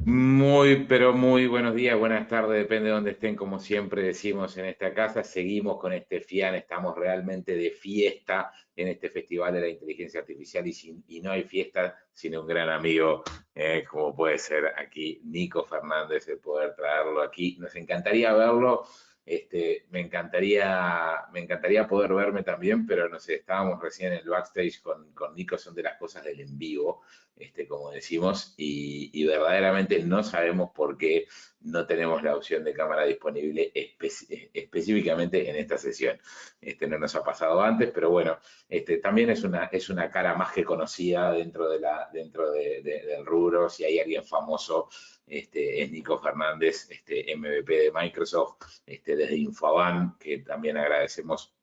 Muy, pero muy buenos días, buenas tardes, depende de dónde estén, como siempre decimos en esta casa. Seguimos con este FIAN, estamos realmente de fiesta en este Festival de la Inteligencia Artificial y no hay fiesta sin un gran amigo, como puede ser aquí Nico Fernández, el poder traerlo aquí. Nos encantaría verlo, me encantaría poder verme también, pero no sé, estábamos recién en el backstage con Nico, son de las cosas del en vivo, como decimos, y verdaderamente no sabemos por qué no tenemos la opción de cámara disponible específicamente en esta sesión. No nos ha pasado antes, pero bueno, también es una cara más que conocida del rubro. Si hay alguien famoso, es Nico Fernández, MVP de Microsoft, desde Infoban, que también agradecemos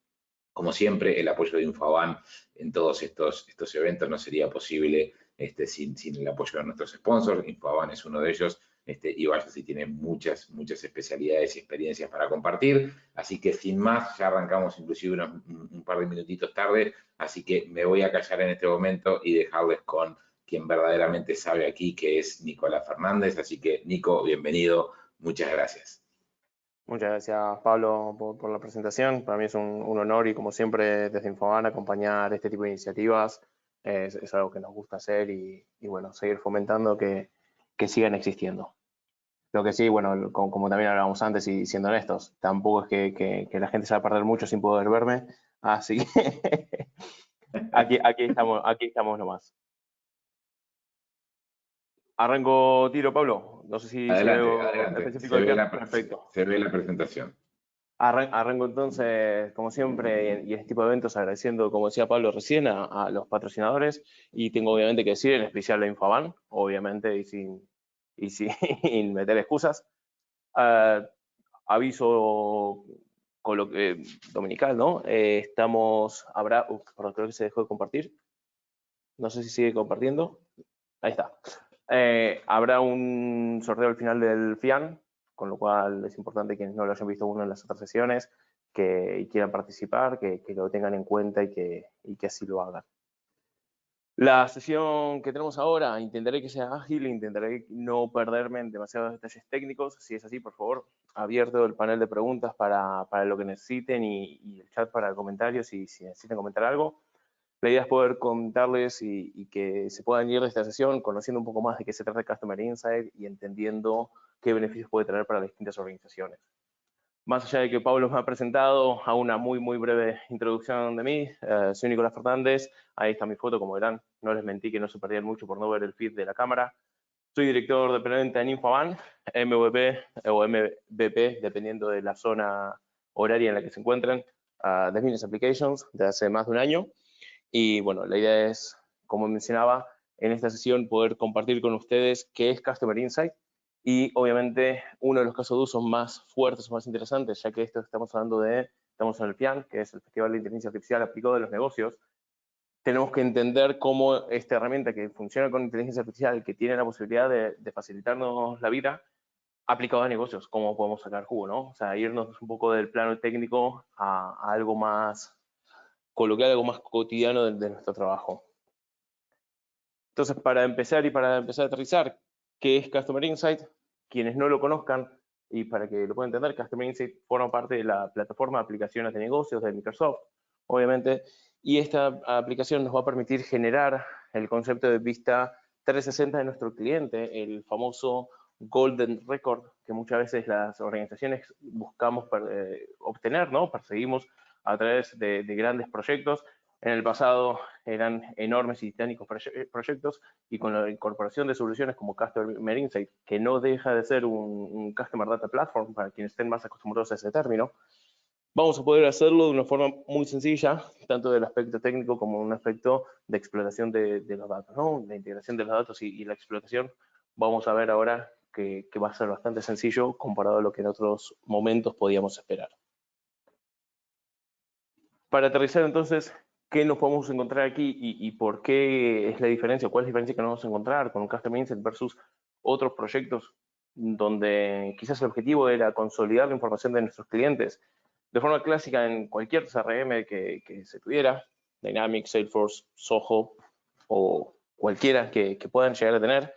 como siempre, el apoyo de Infoban en todos estos eventos no sería posible sin el apoyo de nuestros sponsors. Infoban es uno de ellos, y vaya si tiene muchas especialidades y experiencias para compartir. Así que sin más, ya arrancamos inclusive un par de minutitos tarde, así que me voy a callar en este momento y dejarles con quien verdaderamente sabe aquí, que es Nicolás Fernández. Así que, Nico, bienvenido, muchas gracias. Muchas gracias, Pablo, por la presentación. Para mí es un honor y, como siempre, desde Infoban, acompañar este tipo de iniciativas. Es algo que nos gusta hacer y, bueno, seguir fomentando que sigan existiendo. Lo que sí, bueno, como también hablábamos antes y siendo honestos, tampoco es que la gente se va a perder mucho sin poder verme. Así que aquí estamos nomás. Arranco tiro, Pablo. No sé si hay Adelante, algo adelante. específico del plan. Perfecto. Se ve la presentación. Arranco entonces, como siempre, y en este tipo de eventos, agradeciendo, como decía Pablo recién, a los patrocinadores. Y tengo obviamente que decir, en especial a Infoban, obviamente, y sin meter excusas. Ah, aviso dominical, ¿no? Perdón, creo que se dejó de compartir. No sé si sigue compartiendo. Ahí está. Habrá un sorteo al final del FIAN, con lo cual es importante quienes no lo hayan visto uno en las otras sesiones y quieran participar, que lo tengan en cuenta y que así lo hagan. La sesión que tenemos ahora, intentaré que sea ágil, intentaré no perderme en demasiados detalles técnicos. Si es así, por favor, abierto el panel de preguntas para lo que necesiten y el chat para comentarios si necesitan comentar algo. La idea es poder contarles y que se puedan ir de esta sesión conociendo un poco más de qué se trata de Customer Insight y entendiendo qué beneficios puede traer para las distintas organizaciones. Más allá de que Pablo me ha presentado, a una muy breve introducción de mí, soy Nicolás Fernández, ahí está mi foto, como verán, no les mentí que no se perdían mucho por no ver el feed de la cámara. Soy director de preventa en Infoban, MVP o MVP, dependiendo de la zona horaria en la que se encuentren, de Business Applications, de hace más de un año. Y bueno, la idea es, como mencionaba, en esta sesión poder compartir con ustedes qué es Customer Insight y obviamente uno de los casos de uso más fuertes o más interesantes, ya que estamos estamos en el FIAN, que es el Festival de Inteligencia Artificial aplicado a los negocios. Tenemos que entender cómo esta herramienta que funciona con inteligencia artificial, que tiene la posibilidad de facilitarnos la vida, aplicado a negocios, cómo podemos sacar jugo, ¿no? O sea, irnos un poco del plano técnico a algo más coloquial, algo más cotidiano de nuestro trabajo. Entonces, para empezar a aterrizar, ¿qué es Customer Insight? Quienes no lo conozcan, y para que lo puedan entender, Customer Insight forma parte de la plataforma de aplicaciones de negocios de Microsoft, obviamente, y esta aplicación nos va a permitir generar el concepto de vista 360 de nuestro cliente, el famoso Golden Record que muchas veces las organizaciones buscamos obtener, ¿no? Perseguimos a través de grandes proyectos. En el pasado eran enormes y titánicos proyectos, y con la incorporación de soluciones como Customer Insight, que no deja de ser un Customer Data Platform para quienes estén más acostumbrados a ese término, vamos a poder hacerlo de una forma muy sencilla, tanto del aspecto técnico como un aspecto de explotación de los datos, ¿no? La integración de los datos y la explotación. Vamos a ver ahora que va a ser bastante sencillo comparado a lo que en otros momentos podíamos esperar. Para aterrizar entonces, ¿qué nos podemos encontrar aquí y por qué es la diferencia? ¿Cuál es la diferencia que nos vamos a encontrar con un Customer Insight versus otros proyectos donde quizás el objetivo era consolidar la información de nuestros clientes de forma clásica en cualquier CRM que se tuviera, Dynamics, Salesforce, Zoho o cualquiera que puedan llegar a tener?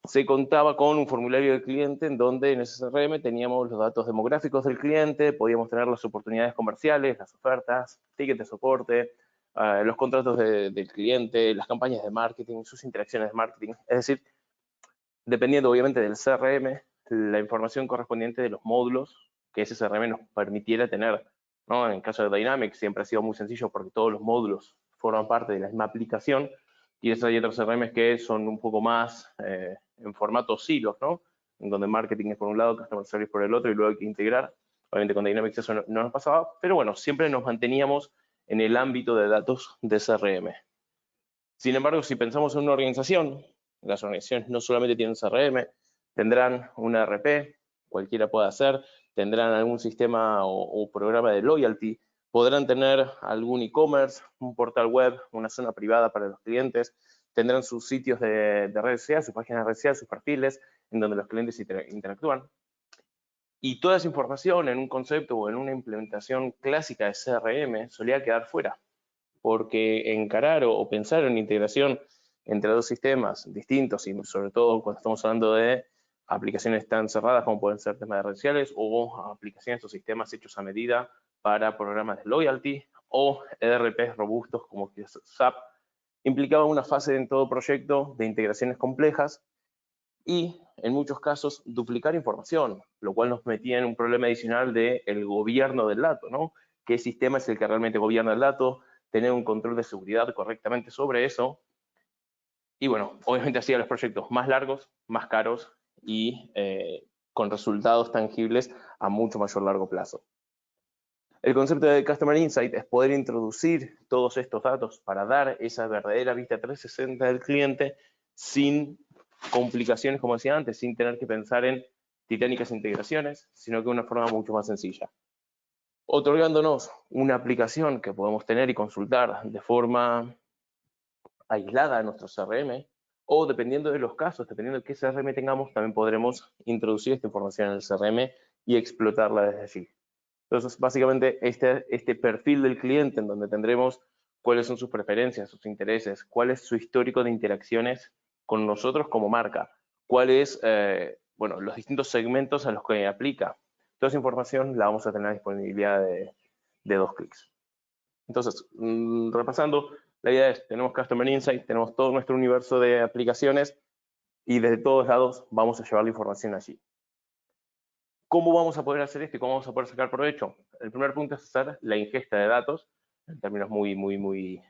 se contaba con un formulario del cliente en donde en ese CRM teníamos los datos demográficos del cliente, podíamos tener las oportunidades comerciales, las ofertas, tickets de soporte, los contratos del cliente, las campañas de marketing, sus interacciones de marketing. Es decir, dependiendo obviamente del CRM, la información correspondiente de los módulos que ese CRM nos permitiera tener, ¿no? En el caso de Dynamics siempre ha sido muy sencillo porque todos los módulos forman parte de la misma aplicación, y hay otros CRMs que son un poco más en formato silos, ¿no? En donde marketing es por un lado, customer service por el otro, y luego hay que integrar. Obviamente con Dynamics eso no nos pasaba, pero bueno, siempre nos manteníamos en el ámbito de datos de CRM. Sin embargo, si pensamos en una organización, las organizaciones no solamente tienen CRM, tendrán un ERP, cualquiera puede hacer, tendrán algún sistema o programa de loyalty, podrán tener algún e-commerce, un portal web, una zona privada para los clientes, tendrán sus sitios de redes sociales, sus páginas de redes sociales, sus perfiles, en donde los clientes interactúan. Y toda esa información en un concepto o en una implementación clásica de CRM solía quedar fuera, porque encarar o pensar en integración entre dos sistemas distintos, y sobre todo cuando estamos hablando de aplicaciones tan cerradas como pueden ser temas de redes sociales o aplicaciones o sistemas hechos a medida para programas de loyalty o ERPs robustos como SAP, implicaba una fase en todo proyecto de integraciones complejas y, en muchos casos, duplicar información, lo cual nos metía en un problema adicional del gobierno del dato, ¿no? ¿Qué sistema es el que realmente gobierna el dato? Tener un control de seguridad correctamente sobre eso. Y bueno, obviamente hacía los proyectos más largos, más caros y con resultados tangibles a mucho mayor largo plazo. El concepto de Customer Insight es poder introducir todos estos datos para dar esa verdadera vista 360 del cliente sin complicaciones, como decía antes, sin tener que pensar en titánicas integraciones, sino que de una forma mucho más sencilla, otorgándonos una aplicación que podemos tener y consultar de forma aislada a nuestro CRM, o dependiendo de los casos, dependiendo de qué CRM tengamos, también podremos introducir esta información en el CRM y explotarla desde allí. Entonces, básicamente, este perfil del cliente en donde tendremos cuáles son sus preferencias, sus intereses, cuál es su histórico de interacciones con nosotros como marca, cuáles, bueno, los distintos segmentos a los que aplica. Toda esa información la vamos a tener a disponibilidad de 2 clics. Entonces, repasando, la idea es, tenemos Customer Insight, tenemos todo nuestro universo de aplicaciones y desde todos lados vamos a llevar la información allí. ¿Cómo vamos a poder hacer esto y cómo vamos a poder sacar provecho? El primer punto es hacer la ingesta de datos, en términos muy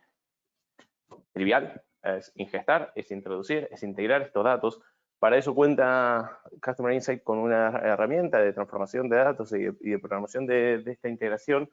trivial. Es ingestar, es introducir, es integrar estos datos. Para eso cuenta Customer Insight con una herramienta de transformación de datos y de programación de esta integración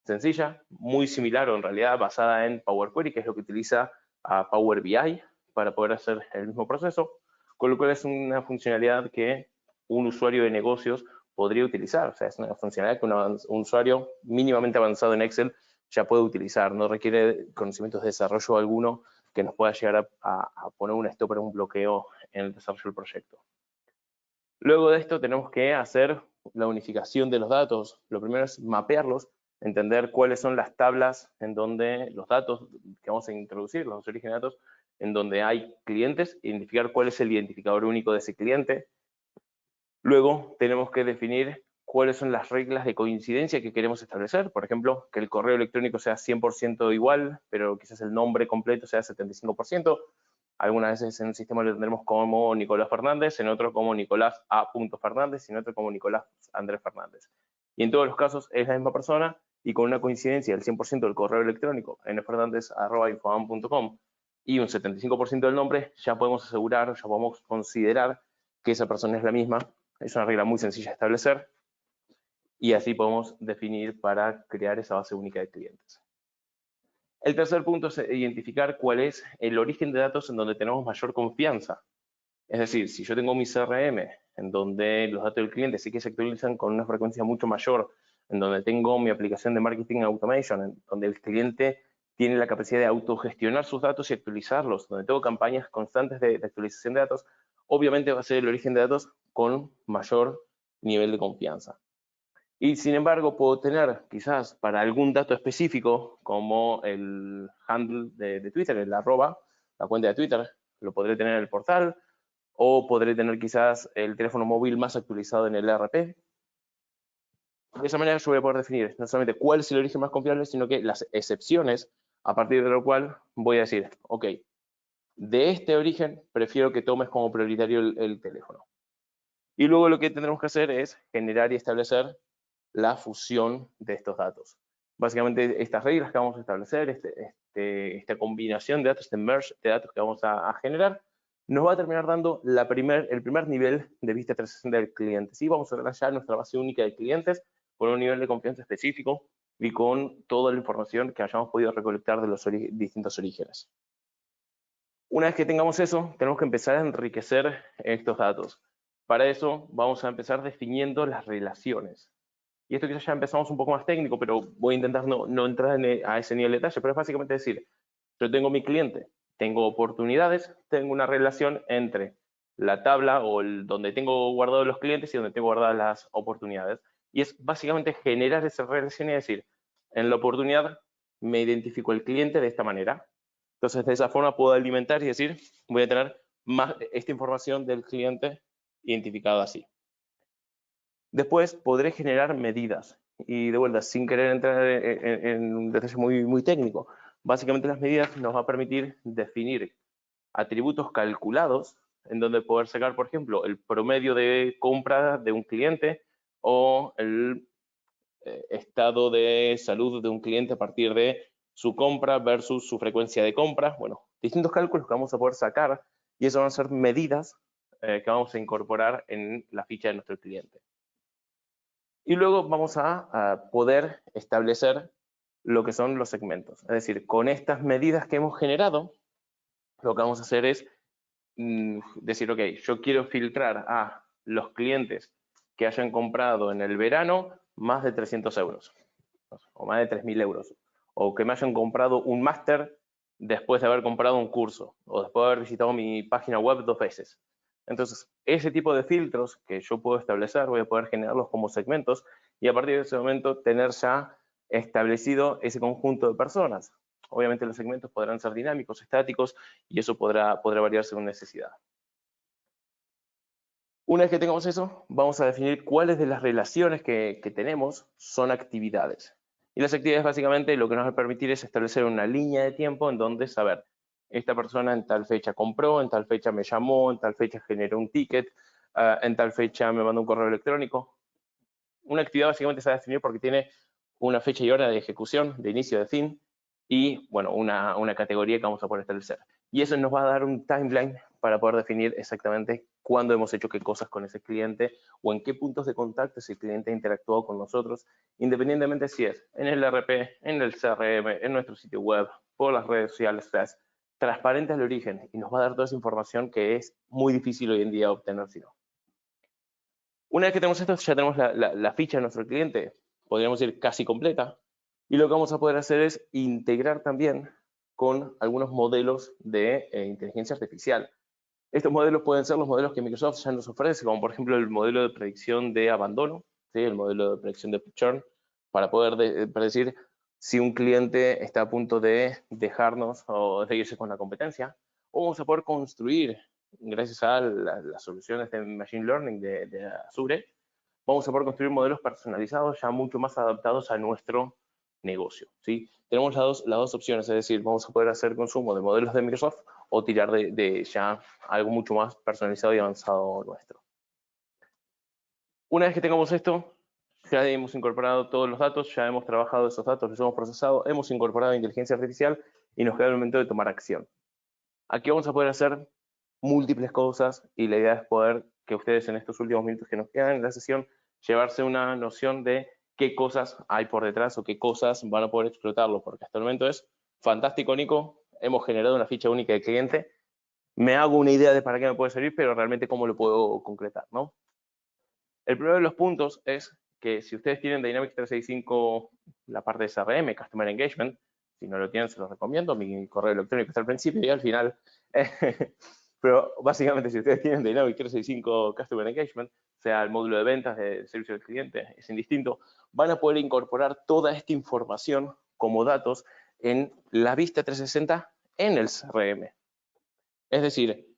sencilla, muy similar o en realidad basada en Power Query, que es lo que utiliza a Power BI para poder hacer el mismo proceso, con lo cual es una funcionalidad que un usuario de negocios podría utilizar. O sea, es una funcionalidad que un usuario mínimamente avanzado en Excel ya puede utilizar, no requiere conocimientos de desarrollo alguno que nos pueda llegar a poner un stopper, un bloqueo en el desarrollo del proyecto. Luego de esto tenemos que hacer la unificación de los datos. Lo primero es mapearlos, entender cuáles son las tablas en donde los datos que vamos a introducir, los orígenes de datos, en donde hay clientes, identificar cuál es el identificador único de ese cliente. Luego tenemos que definir cuáles son las reglas de coincidencia que queremos establecer. Por ejemplo, que el correo electrónico sea 100% igual, pero quizás el nombre completo sea 75%. Algunas veces en un sistema lo tendremos como Nicolás Fernández, en otro como Nicolás A. Fernández y en otro como Nicolás Andrés Fernández. Y en todos los casos es la misma persona y con una coincidencia del 100% del correo electrónico nfernandez@infoam.com y un 75% del nombre, ya podemos asegurar, ya podemos considerar que esa persona es la misma. Es una regla muy sencilla de establecer y así podemos definir para crear esa base única de clientes. El tercer punto es identificar cuál es el origen de datos en donde tenemos mayor confianza. Es decir, si yo tengo mi CRM en donde los datos del cliente sí que se actualizan con una frecuencia mucho mayor, en donde tengo mi aplicación de marketing automation, en donde el cliente tiene la capacidad de autogestionar sus datos y actualizarlos, donde tengo campañas constantes de actualización de datos, obviamente va a ser el origen de datos con mayor nivel de confianza. Y sin embargo, puedo tener quizás para algún dato específico, como el handle de Twitter, el arroba, la cuenta de Twitter, lo podré tener en el portal, o podré tener quizás el teléfono móvil más actualizado en el ERP. De esa manera yo voy a poder definir no solamente cuál es el origen más confiable, sino que las excepciones, a partir de lo cual voy a decir, ok, de este origen prefiero que tomes como prioritario el teléfono. Y luego lo que tendremos que hacer es generar y establecer la fusión de estos datos. Básicamente estas reglas que vamos a establecer, esta combinación de datos, este merge de datos que vamos a generar, nos va a terminar dando el primer nivel de vista 360 del cliente. ¿Sí? Vamos a tener ya nuestra base única de clientes con un nivel de confianza específico y con toda la información que hayamos podido recolectar de los distintos orígenes. Una vez que tengamos eso, tenemos que empezar a enriquecer estos datos. Para eso vamos a empezar definiendo las relaciones. Y esto quizás ya empezamos un poco más técnico, pero voy a intentar no entrar a ese nivel de detalle, pero es básicamente decir, yo tengo mi cliente, tengo oportunidades, tengo una relación entre la tabla o donde tengo guardados los clientes y donde tengo guardadas las oportunidades. Y es básicamente generar esa relación y decir, en la oportunidad me identifico el cliente de esta manera. Entonces, de esa forma puedo alimentar y decir, voy a tener más esta información del cliente identificado así. Después podré generar medidas. Y de vuelta, sin querer entrar en un detalle muy técnico, básicamente las medidas nos va a permitir definir atributos calculados en donde poder sacar, por ejemplo, el promedio de compra de un cliente o el estado de salud de un cliente a partir de su compra versus su frecuencia de compra. Bueno, distintos cálculos que vamos a poder sacar y eso van a ser medidas que vamos a incorporar en la ficha de nuestro cliente. Y luego vamos a poder establecer lo que son los segmentos. Es decir, con estas medidas que hemos generado, lo que vamos a hacer es decir, ok, yo quiero filtrar a los clientes que hayan comprado en el verano más de 300 euros, o más de 3.000 euros, o que me hayan comprado un máster después de haber comprado un curso, o después de haber visitado mi página web 2 veces. Entonces, ese tipo de filtros que yo puedo establecer, voy a poder generarlos como segmentos y a partir de ese momento tener ya establecido ese conjunto de personas. Obviamente los segmentos podrán ser dinámicos, estáticos y eso podrá variar según necesidad. Una vez que tengamos eso, vamos a definir cuáles de las relaciones que tenemos son actividades. Y las actividades básicamente lo que nos va a permitir es establecer una línea de tiempo en donde saber, esta persona en tal fecha compró, en tal fecha me llamó, en tal fecha generó un ticket, en tal fecha me mandó un correo electrónico. Una actividad básicamente se va a definir porque tiene una fecha y hora de ejecución, de inicio, de fin, y bueno, una categoría que vamos a poder establecer. Y eso nos va a dar un timeline para poder definir exactamente cuándo hemos hecho qué cosas con ese cliente o en qué puntos de contacto ese cliente ha interactuado con nosotros, independientemente si es en el ERP, en el CRM, en nuestro sitio web, por las redes sociales, es transparente al origen y nos va a dar toda esa información que es muy difícil hoy en día obtener si no. Una vez que tenemos esto, ya tenemos la ficha de nuestro cliente, podríamos decir casi completa, y lo que vamos a poder hacer es integrar también con algunos modelos de inteligencia artificial. Estos modelos pueden ser los modelos que Microsoft ya nos ofrece, como por ejemplo el modelo de predicción de abandono, ¿sí? El modelo de predicción de churn, para poder predecir si un cliente está a punto de dejarnos o de irse con la competencia, o vamos a poder construir, gracias a las soluciones de Machine Learning de Azure, vamos a poder construir modelos personalizados ya mucho más adaptados a nuestro negocio, ¿sí? Tenemos las dos opciones, es decir, vamos a poder hacer consumo de modelos de Microsoft o tirar de ya algo mucho más personalizado y avanzado nuestro. Una vez que tengamos esto, ya hemos incorporado todos los datos, ya hemos trabajado esos datos, los hemos procesado, hemos incorporado inteligencia artificial y nos queda el momento de tomar acción. Aquí vamos a poder hacer múltiples cosas y la idea es poder que ustedes en estos últimos minutos que nos quedan en la sesión llevarse una noción de qué cosas hay por detrás o qué cosas van a poder explotarlo, porque hasta el momento es fantástico, Nico, hemos generado una ficha única de cliente, me hago una idea de para qué me puede servir, pero realmente cómo lo puedo concretar, ¿no? El primero de los puntos es que si ustedes tienen Dynamics 365, la parte de CRM, Customer Engagement, si no lo tienen se los recomiendo, mi correo electrónico está al principio y al final, pero básicamente si ustedes tienen Dynamics 365 Customer Engagement, sea el módulo de ventas, de servicio al cliente, es indistinto, van a poder incorporar toda esta información como datos en la vista 360 en el CRM. Es decir,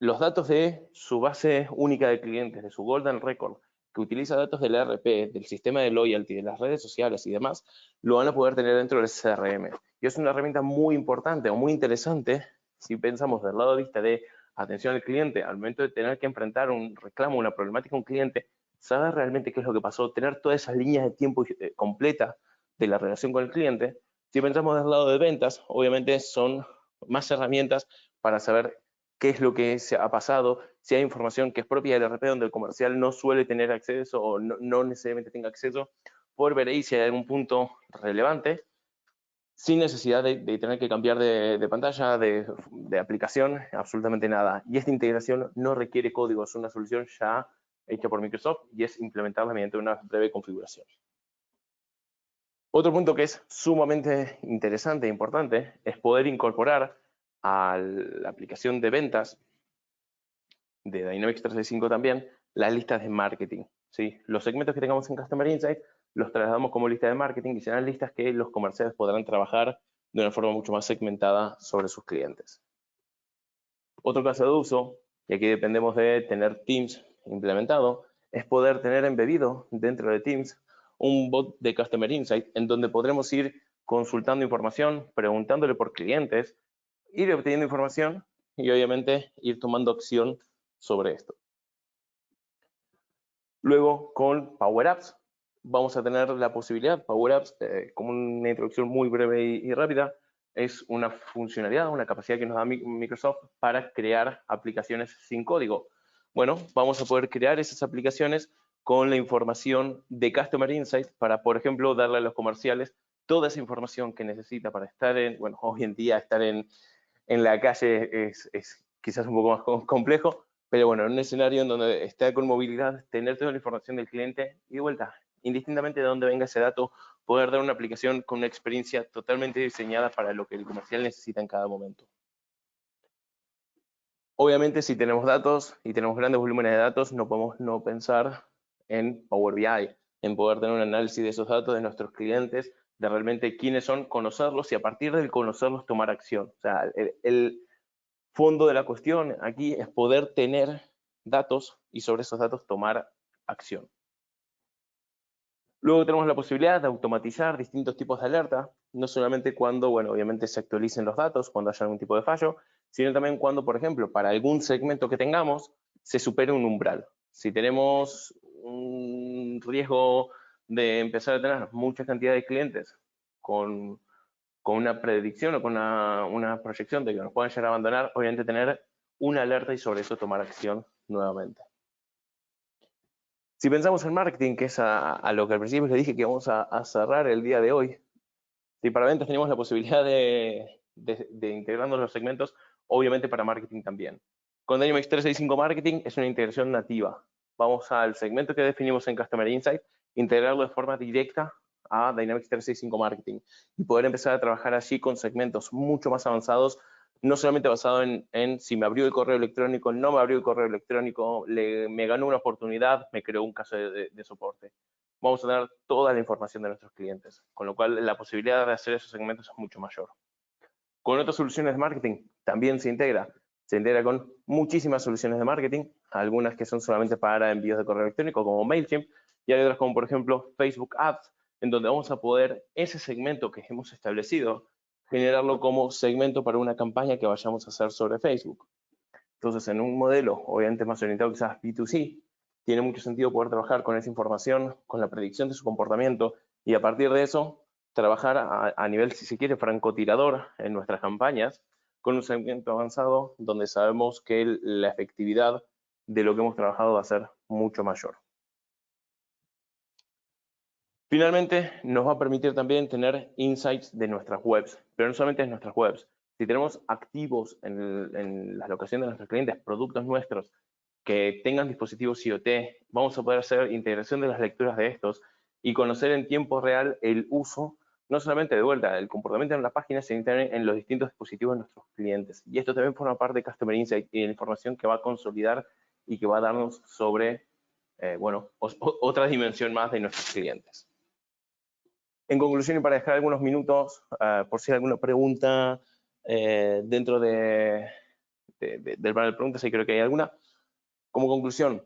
los datos de su base única de clientes, de su Golden Record, que utiliza datos del ERP, del sistema de loyalty, de las redes sociales y demás, lo van a poder tener dentro del CRM. Y es una herramienta muy importante o muy interesante si pensamos del lado de vista de atención al cliente, al momento de tener que enfrentar un reclamo, una problemática a un cliente, saber realmente qué es lo que pasó, tener todas esas líneas de tiempo completa de la relación con el cliente. Si pensamos del lado de ventas, obviamente son más herramientas para saber qué es lo que se ha pasado, si hay información que es propia del RP donde el comercial no suele tener acceso o no necesariamente tenga acceso, poder ver ahí si hay algún punto relevante, sin necesidad de tener que cambiar de pantalla, de aplicación, absolutamente nada. Y esta integración no requiere código, es una solución ya hecha por Microsoft y es implementarla mediante una breve configuración. Otro punto que es sumamente interesante e importante es poder incorporar a la aplicación de ventas de Dynamics 365 también las listas de marketing. ¿Sí? Los segmentos que tengamos en Customer Insight los trasladamos como lista de marketing y serán listas que los comerciales podrán trabajar de una forma mucho más segmentada sobre sus clientes. Otro caso de uso, y aquí dependemos de tener Teams implementado, es poder tener embebido dentro de Teams un bot de Customer Insight en donde podremos ir consultando información, preguntándole por clientes, ir obteniendo información y obviamente ir tomando acción sobre esto. Luego con Power Apps vamos a tener la posibilidad, Power Apps, como una introducción muy breve y rápida, es una funcionalidad, una capacidad que nos da Microsoft para crear aplicaciones sin código. Bueno, vamos a poder crear esas aplicaciones con la información de Customer Insight para, por ejemplo, darle a los comerciales toda esa información que necesita para estar en, bueno, hoy en día estar en la calle es quizás un poco más complejo, pero bueno, en un escenario en donde está con movilidad, tener toda la información del cliente y de vuelta, indistintamente de dónde venga ese dato, poder dar una aplicación con una experiencia totalmente diseñada para lo que el comercial necesita en cada momento. Obviamente, si tenemos datos y tenemos grandes volúmenes de datos, no podemos no pensar en Power BI, en poder tener un análisis de esos datos de nuestros clientes, de realmente quiénes son, conocerlos y a partir del conocerlos tomar acción. O sea, el fondo de la cuestión aquí es poder tener datos y sobre esos datos tomar acción. Luego tenemos la posibilidad de automatizar distintos tipos de alerta, no solamente cuando, bueno, obviamente se actualicen los datos, cuando haya algún tipo de fallo, sino también cuando, por ejemplo, para algún segmento que tengamos, se supere un umbral. Si tenemos un riesgo de empezar a tener mucha cantidad de clientes con una predicción o con una proyección de que nos puedan llegar a abandonar, obviamente tener una alerta y sobre eso tomar acción nuevamente. Si pensamos en marketing, que es a lo que al principio les dije que vamos a cerrar el día de hoy, si para ventas tenemos la posibilidad de integrarnos los segmentos, obviamente para marketing también. Con Dynamics 365 Marketing es una integración nativa. Vamos al segmento que definimos en Customer Insight, integrarlo de forma directa a Dynamics 365 Marketing y poder empezar a trabajar allí con segmentos mucho más avanzados, no solamente basado en si me abrió el correo electrónico, no me abrió el correo electrónico, me ganó una oportunidad, me creó un caso de soporte. Vamos a tener toda la información de nuestros clientes, con lo cual la posibilidad de hacer esos segmentos es mucho mayor. Con otras soluciones de marketing también se integra con muchísimas soluciones de marketing, algunas que son solamente para envíos de correo electrónico como MailChimp y hay otras como por ejemplo Facebook Ads, en donde vamos a poder ese segmento que hemos establecido generarlo como segmento para una campaña que vayamos a hacer sobre Facebook. Entonces, en un modelo obviamente más orientado quizás B2C, tiene mucho sentido poder trabajar con esa información, con la predicción de su comportamiento y a partir de eso trabajar a nivel, si se quiere, francotirador en nuestras campañas con un segmento avanzado donde sabemos que la efectividad de lo que hemos trabajado va a ser mucho mayor. Finalmente, nos va a permitir también tener insights de nuestras webs, pero no solamente de nuestras webs. Si tenemos activos en las locaciones de nuestros clientes, productos nuestros que tengan dispositivos IoT, vamos a poder hacer integración de las lecturas de estos y conocer en tiempo real el uso, no solamente de vuelta del comportamiento en la página, sino también en los distintos dispositivos de nuestros clientes. Y esto también forma parte de Customer Insight y de la información que va a consolidar y que va a darnos sobre, bueno, otra dimensión más de nuestros clientes. En conclusión, y para dejar algunos minutos, por si hay alguna pregunta dentro de del panel de preguntas, y creo que hay alguna. Como conclusión,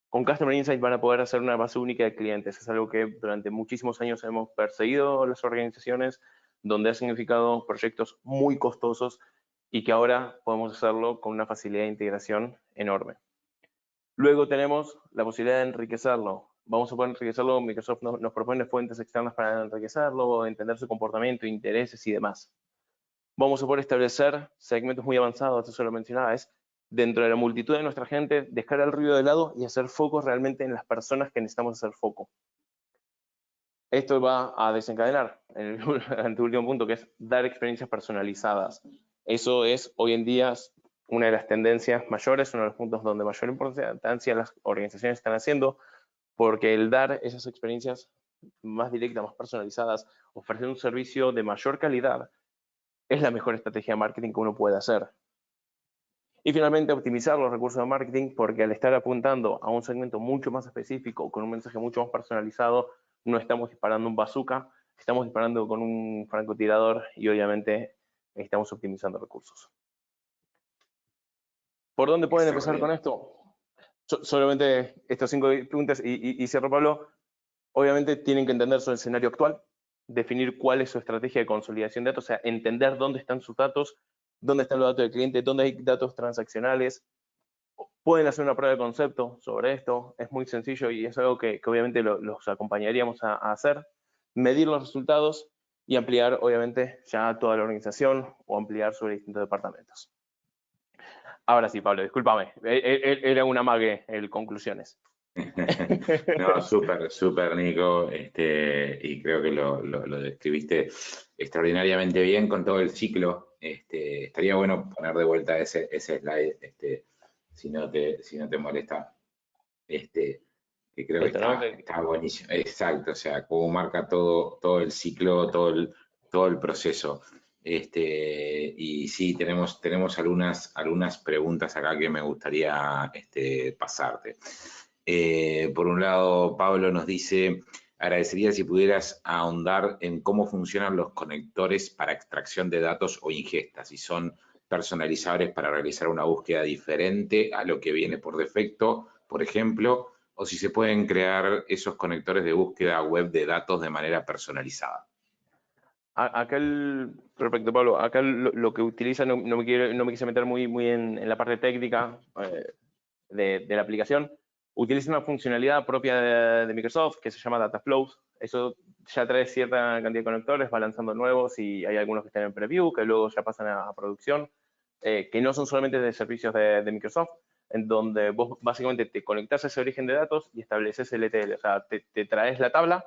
con Customer Insights van a poder hacer una base única de clientes. Es algo que durante muchísimos años hemos perseguido las organizaciones, donde ha significado proyectos muy costosos y que ahora podemos hacerlo con una facilidad de integración enorme. Luego tenemos la posibilidad de enriquecerlo. Vamos a poder enriquecerlo, Microsoft nos propone fuentes externas para enriquecerlo, entender su comportamiento, intereses y demás. Vamos a poder establecer segmentos muy avanzados, eso lo mencionaba, es dentro de la multitud de nuestra gente, dejar el ruido de lado y hacer foco realmente en las personas que necesitamos hacer foco. Esto va a desencadenar en el anteúltimo punto, que es dar experiencias personalizadas. Eso es hoy en día una de las tendencias mayores, uno de los puntos donde mayor importancia las organizaciones están haciendo, porque el dar esas experiencias más directas, más personalizadas, ofrecer un servicio de mayor calidad, es la mejor estrategia de marketing que uno puede hacer. Y finalmente, optimizar los recursos de marketing, porque al estar apuntando a un segmento mucho más específico, con un mensaje mucho más personalizado, no estamos disparando un bazooka, estamos disparando con un francotirador y obviamente estamos optimizando recursos. ¿Por dónde pueden empezar con esto? Solamente estos 5 preguntas y cierro, Pablo. Obviamente tienen que entender su escenario actual, definir cuál es su estrategia de consolidación de datos, o sea, entender dónde están sus datos, dónde están los datos del cliente, dónde hay datos transaccionales. Pueden hacer una prueba de concepto sobre esto, es muy sencillo y es algo que obviamente los acompañaríamos a hacer. Medir los resultados y ampliar, obviamente, ya toda la organización o ampliar sobre distintos departamentos. Ahora sí, Pablo, discúlpame, era un amague el conclusiones. No, súper, Nico, y creo que lo describiste extraordinariamente bien con todo el ciclo. Estaría bueno poner de vuelta ese slide, si no te molesta, que creo que está buenísimo. Exacto, o sea, cómo marca todo el ciclo, todo el proceso. Y sí, tenemos algunas preguntas acá que me gustaría pasarte. Por un lado, Pablo nos dice, agradecería si pudieras ahondar en cómo funcionan los conectores para extracción de datos o ingestas, si son personalizables para realizar una búsqueda diferente a lo que viene por defecto, por ejemplo, o si se pueden crear esos conectores de búsqueda web de datos de manera personalizada. Acá, respecto, Pablo, acá lo que utiliza, no me quise meter muy en la parte técnica de la aplicación, utiliza una funcionalidad propia de Microsoft que se llama Data Flows. Eso ya trae cierta cantidad de conectores, va lanzando nuevos y hay algunos que están en preview, que luego ya pasan a producción, que no son solamente de servicios de Microsoft, en donde vos básicamente te conectás a ese origen de datos y estableces el ETL, o sea, te traes la tabla.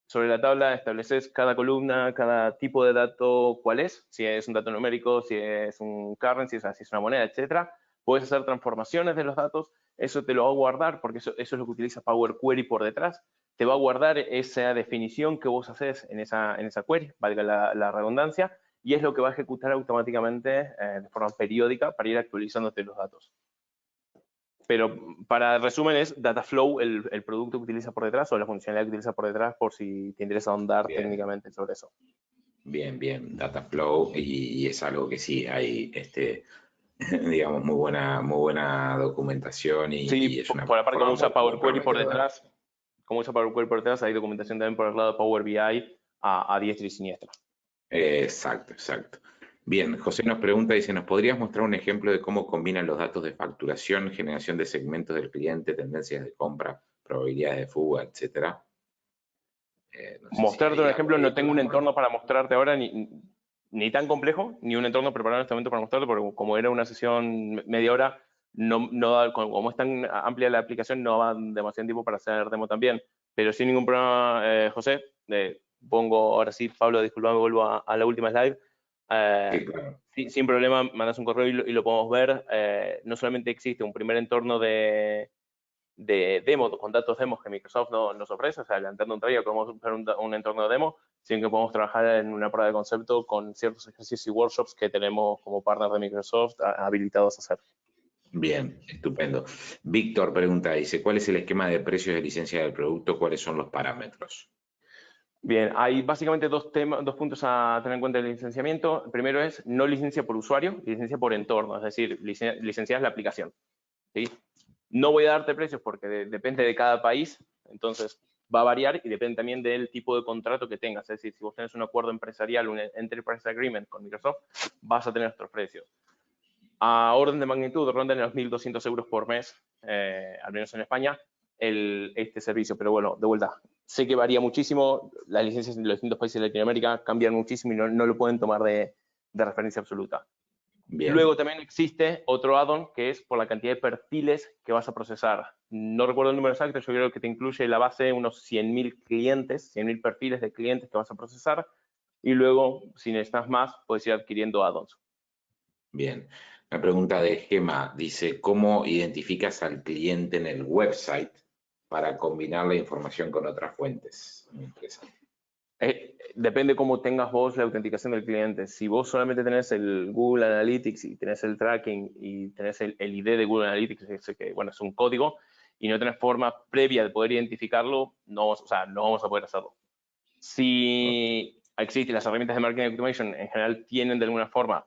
Sobre la tabla estableces cada columna, cada tipo de dato, cuál es, si es un dato numérico, si es un currency, o sea, si es una moneda, etcétera. Puedes hacer transformaciones de los datos, eso te lo va a guardar, porque eso es lo que utiliza Power Query por detrás. Te va a guardar esa definición que vos haces en esa query, valga la redundancia, y es lo que va a ejecutar automáticamente de forma periódica para ir actualizándote los datos. Pero para resumen es Dataflow el producto que utiliza por detrás o la funcionalidad que utiliza por detrás, por si te interesa ahondar técnicamente sobre eso. Bien, Dataflow, y es algo que sí hay, digamos, muy buena documentación sí, es una por aparte, como usa Power Query por detrás, hay documentación también por el lado de Power BI a diestra y siniestra. Exacto. Bien, José nos pregunta, dice, ¿nos podrías mostrar un ejemplo de cómo combinan los datos de facturación, generación de segmentos del cliente, tendencias de compra, probabilidades de fuga, etcétera? Mostrarte un ejemplo, no tengo un entorno para mostrarte ahora, ni tan complejo, ni un entorno preparado en este momento para mostrarte, porque como era una sesión media hora, como es tan amplia la aplicación, no va demasiado tiempo para hacer demo también. Pero sin ningún problema, José, pongo ahora sí, Pablo, disculpame, vuelvo a la última slide. Sí, claro. Sin problema, mandas un correo y lo podemos ver. No solamente existe un primer entorno de demo, con datos demos que Microsoft nos ofrece, o sea, adelantando un trailer podemos usar un entorno de demo, sino que podemos trabajar en una prueba de concepto con ciertos ejercicios y workshops que tenemos como partners de Microsoft habilitados a hacer. Bien, estupendo. Víctor pregunta, dice, ¿cuál es el esquema de precios de licencia del producto? ¿Cuáles son los parámetros? Bien, hay básicamente dos puntos a tener en cuenta del licenciamiento. El primero es no licencia por usuario, licencia por entorno, es decir, licencias la aplicación. ¿Sí? No voy a darte precios porque depende de cada país, entonces va a variar y depende también del tipo de contrato que tengas. Es decir, si vos tenés un acuerdo empresarial, un Enterprise Agreement con Microsoft, vas a tener estos precios. A orden de magnitud, rondan los 1.200 euros por mes, al menos en España, este servicio. Pero bueno, de vuelta, sé que varía muchísimo, las licencias en los distintos países de Latinoamérica cambian muchísimo y no lo pueden tomar de referencia absoluta. Bien. Luego también existe otro add-on que es por la cantidad de perfiles que vas a procesar. No recuerdo el número exacto, yo creo que te incluye la base unos 100.000 clientes, 100.000 perfiles de clientes que vas a procesar, y luego, si necesitas más, puedes ir adquiriendo add-ons. Bien. Una pregunta de Gema dice, ¿cómo identificas al cliente en el website para combinar la información con otras fuentes? Muy interesante. Depende cómo tengas vos la autenticación del cliente. Si vos solamente tenés el Google Analytics y tenés el tracking y tenés el ID de Google Analytics, que bueno, es un código, y no tenés forma previa de poder identificarlo, no vamos a poder hacerlo. Si existen las herramientas de Marketing Automation, en general tienen de alguna forma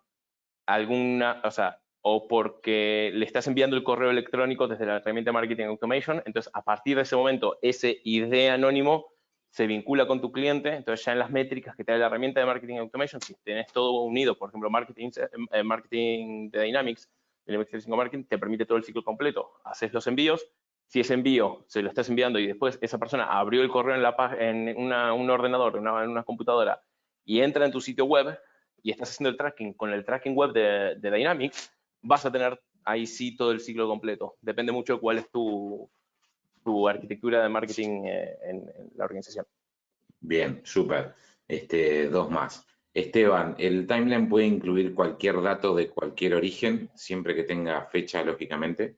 o porque le estás enviando el correo electrónico desde la herramienta de Marketing Automation, entonces a partir de ese momento ese ID anónimo se vincula con tu cliente, entonces ya en las métricas que te da la herramienta de Marketing Automation, si tenés todo unido, por ejemplo, marketing de Dynamics, el MX35 Marketing, te permite todo el ciclo completo. Haces los envíos, si ese envío se lo estás enviando y después esa persona abrió el correo en un ordenador, en una computadora, y entra en tu sitio web y estás haciendo el tracking con el tracking web de Dynamics, vas a tener ahí sí todo el ciclo completo. Depende mucho de cuál es tu arquitectura de marketing en la organización. Bien, súper. Dos más. Esteban, ¿el timeline puede incluir cualquier dato de cualquier origen, siempre que tenga fecha, lógicamente?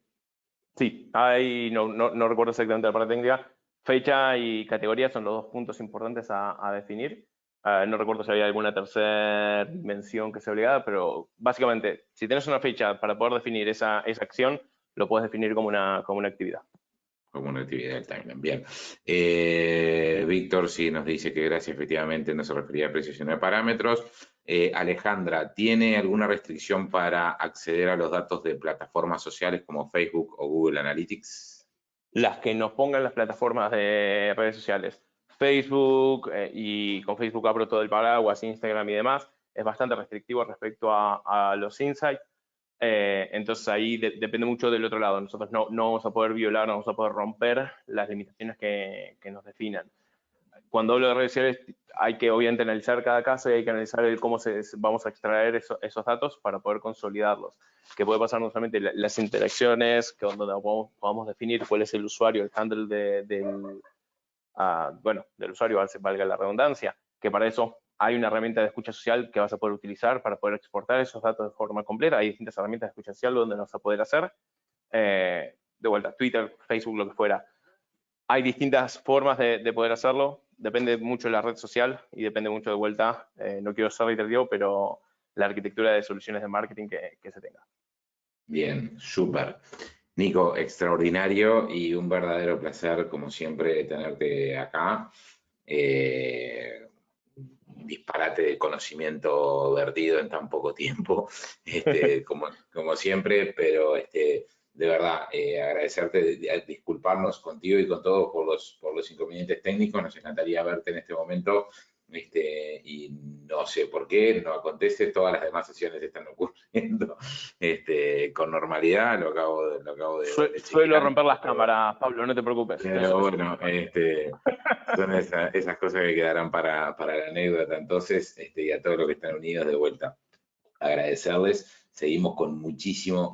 Sí, no recuerdo exactamente la parte técnica. Fecha y categoría son los dos puntos importantes a definir. No recuerdo si había alguna tercera dimensión que sea obligada, pero básicamente, si tienes una fecha para poder definir esa acción, lo puedes definir como una actividad. Como una actividad del timeline. Bien. Víctor sí nos dice que gracias, efectivamente, no se refería a precios sino a parámetros. Alejandra, ¿tiene alguna restricción para acceder a los datos de plataformas sociales como Facebook o Google Analytics? Las que nos pongan las plataformas de redes sociales. Facebook, y con Facebook abro todo el paraguas, Instagram y demás, es bastante restrictivo respecto a los insights. Entonces ahí depende mucho del otro lado. Nosotros no vamos a poder violar, no vamos a poder romper las limitaciones que nos definan. Cuando hablo de redes sociales hay que obviamente analizar cada caso y hay que analizar cómo vamos a extraer esos datos para poder consolidarlos. Que puede pasar no solamente las interacciones, que donde podamos definir cuál es el usuario, el handle del usuario, valga la redundancia, que para eso hay una herramienta de escucha social que vas a poder utilizar para poder exportar esos datos de forma completa. Hay distintas herramientas de escucha social donde lo vas a poder hacer. De vuelta, Twitter, Facebook, lo que fuera. Hay distintas formas de poder hacerlo. Depende mucho de la red social y depende mucho de vuelta, no quiero ser reiterativo, pero la arquitectura de soluciones de marketing que se tenga. Bien, súper. Nico, extraordinario y un verdadero placer, como siempre, tenerte acá. Disparate de conocimiento vertido en tan poco tiempo, como siempre, pero de verdad, agradecerte, disculparnos contigo y con todos por los inconvenientes técnicos. Nos encantaría verte en este momento. Y no sé por qué no acontece, todas las demás sesiones están ocurriendo con normalidad, lo acabo de Suelo chequear. romper las cámaras, Pablo, no te preocupes. Pero bueno, son esas cosas que quedarán para la anécdota. Entonces, y a todos los que están unidos de vuelta, agradecerles. Seguimos con muchísimo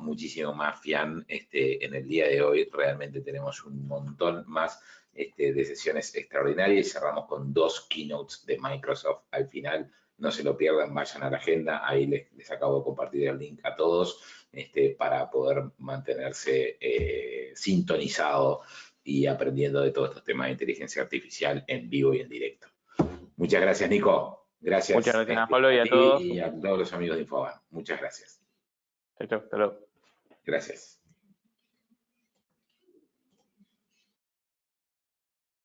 más FIAN en el día de hoy. Realmente tenemos un montón más de sesiones extraordinarias y cerramos con 2 keynotes de Microsoft al final. No se lo pierdan, vayan a la agenda. Ahí les acabo de compartir el link a todos para poder mantenerse sintonizado y aprendiendo de todos estos temas de inteligencia artificial en vivo y en directo. Muchas gracias, Nico. Gracias, muchas gracias, Pablo, y a ti todos. y a todos los amigos de Infoban. Muchas gracias. Chao, hasta luego. Gracias.